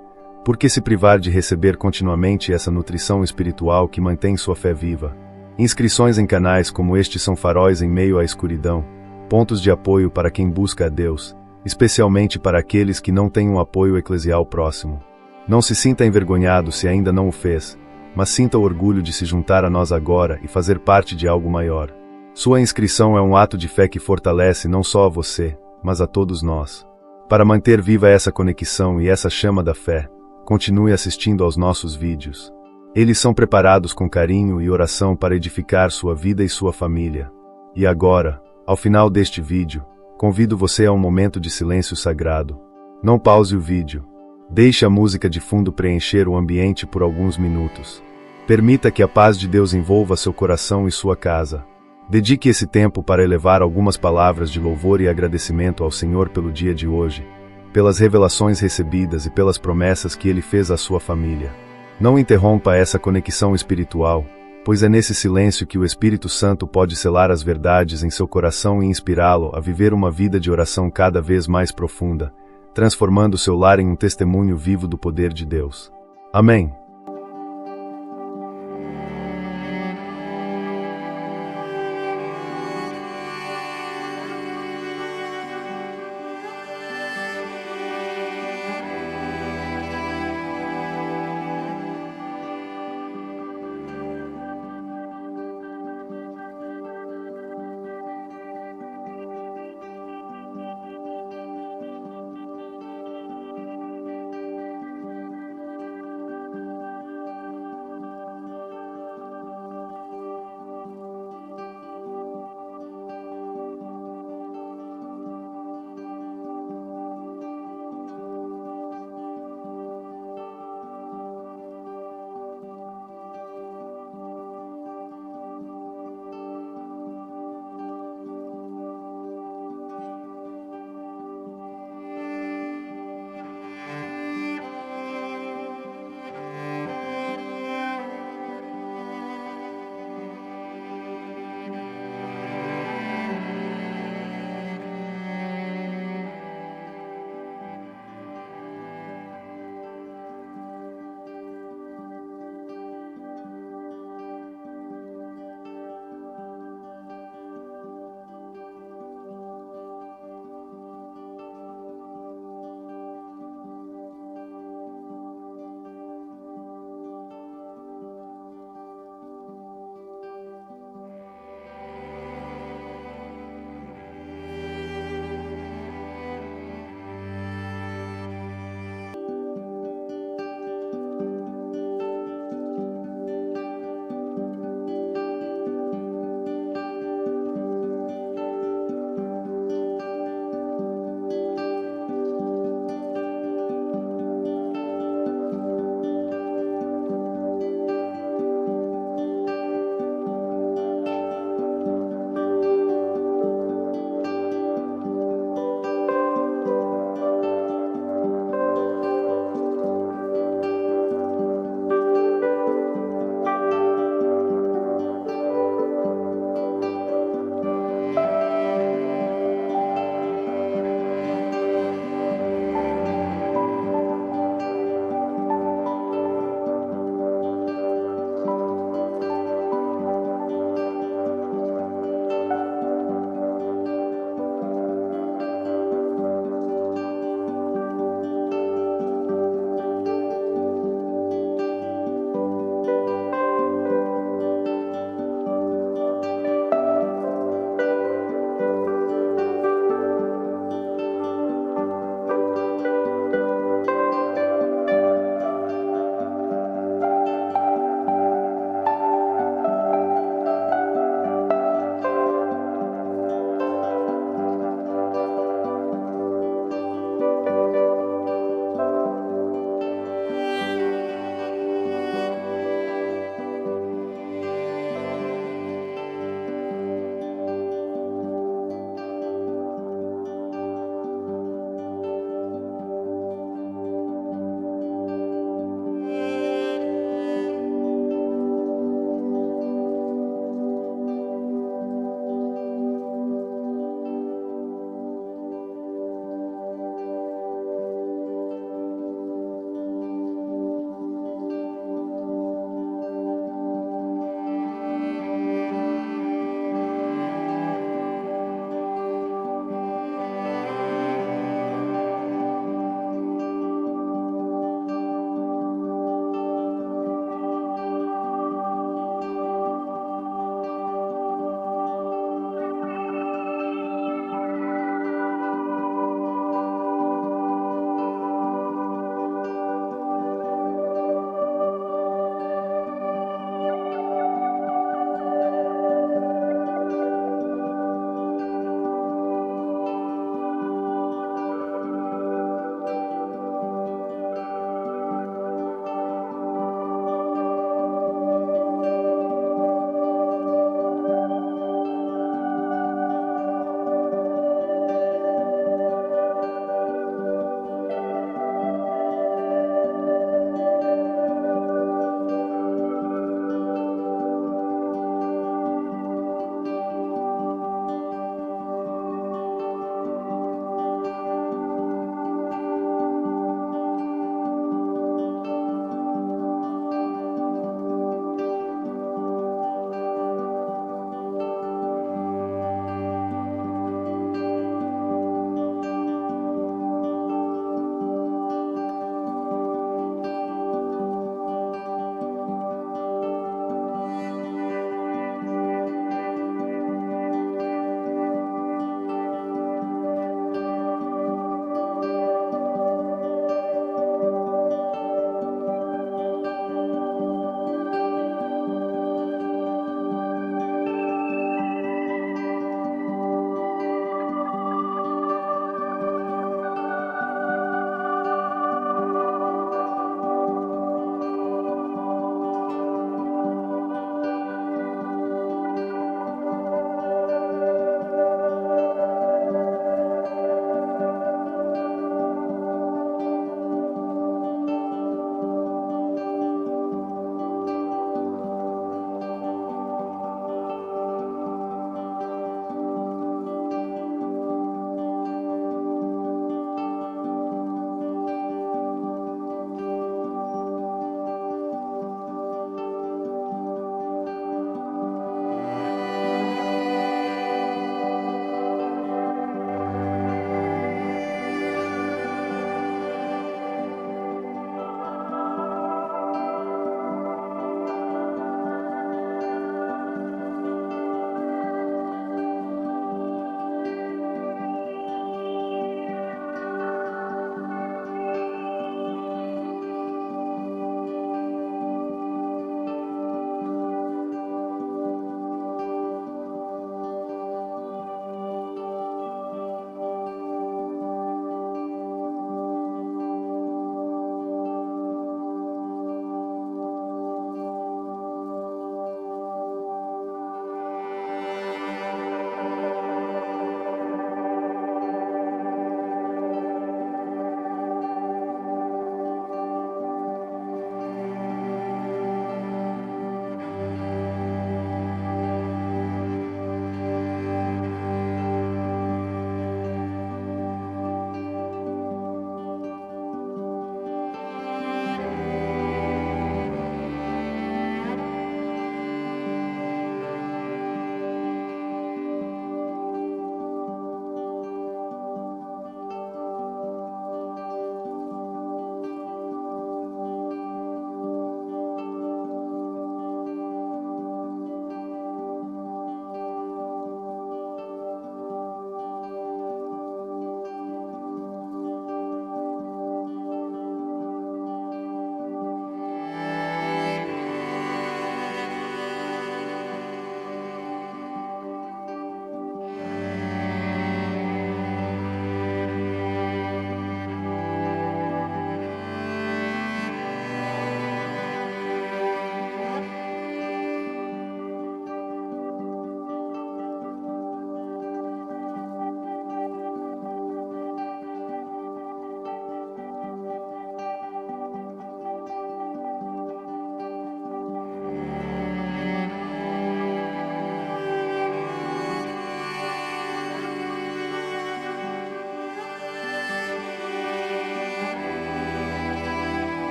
por que se privar de receber continuamente essa nutrição espiritual que mantém sua fé viva? Inscrições em canais como este são faróis em meio à escuridão, pontos de apoio para quem busca a Deus, especialmente para aqueles que não têm um apoio eclesial próximo. Não se sinta envergonhado se ainda não o fez, mas sinta o orgulho de se juntar a nós agora e fazer parte de algo maior. Sua inscrição é um ato de fé que fortalece não só a você, mas a todos nós. Para manter viva essa conexão e essa chama da fé, continue assistindo aos nossos vídeos. Eles são preparados com carinho e oração para edificar sua vida e sua família. E agora, ao final deste vídeo, convido você a um momento de silêncio sagrado. Não pause o vídeo. Deixe a música de fundo preencher o ambiente por alguns minutos. Permita que a paz de Deus envolva seu coração e sua casa. Dedique esse tempo para elevar algumas palavras de louvor e agradecimento ao Senhor pelo dia de hoje, pelas revelações recebidas e pelas promessas que Ele fez à sua família. Não interrompa essa conexão espiritual, pois é nesse silêncio que o Espírito Santo pode selar as verdades em seu coração e inspirá-lo a viver uma vida de oração cada vez mais profunda, transformando seu lar em um testemunho vivo do poder de Deus. Amém.